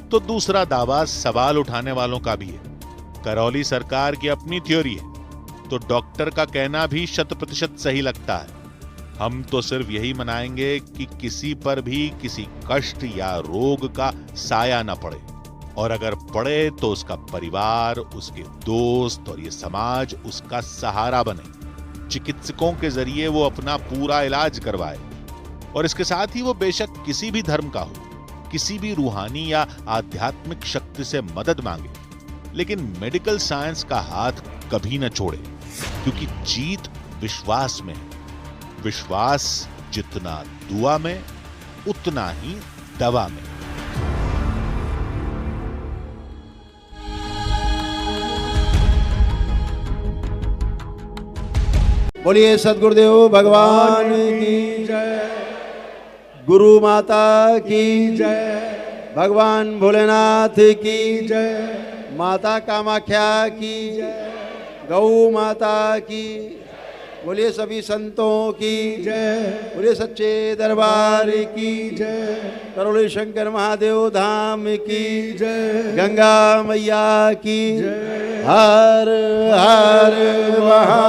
तो दूसरा दावा सवाल उठाने वालों का भी है। करौली सरकार की अपनी थ्योरी है तो डॉक्टर का कहना भी 100% सही लगता है। हम तो सिर्फ यही मनाएंगे कि किसी पर भी किसी कष्ट या रोग का साया न पड़े, और अगर पड़े तो उसका परिवार, उसके दोस्त और ये समाज उसका सहारा बने। चिकित्सकों के जरिए वो अपना पूरा इलाज करवाए, और इसके साथ ही वो बेशक किसी भी धर्म का हो, किसी भी रूहानी या आध्यात्मिक शक्ति से मदद मांगे, लेकिन मेडिकल साइंस का हाथ कभी न छोड़े, क्योंकि जीत विश्वास में है। विश्वास जितना दुआ में उतना ही दवा में। बोलिए सद्गुरुदेव भगवान की जय, गुरु माता की जय, भगवान भोलेनाथ की जय, माता कामाख्या की जय, गौ माता की, बोलिए सभी संतों की जय, बोलिए सच्चे दरबार की जय, करौली शंकर महादेव धाम की जय, गंगा मैया की जय, हर हर महा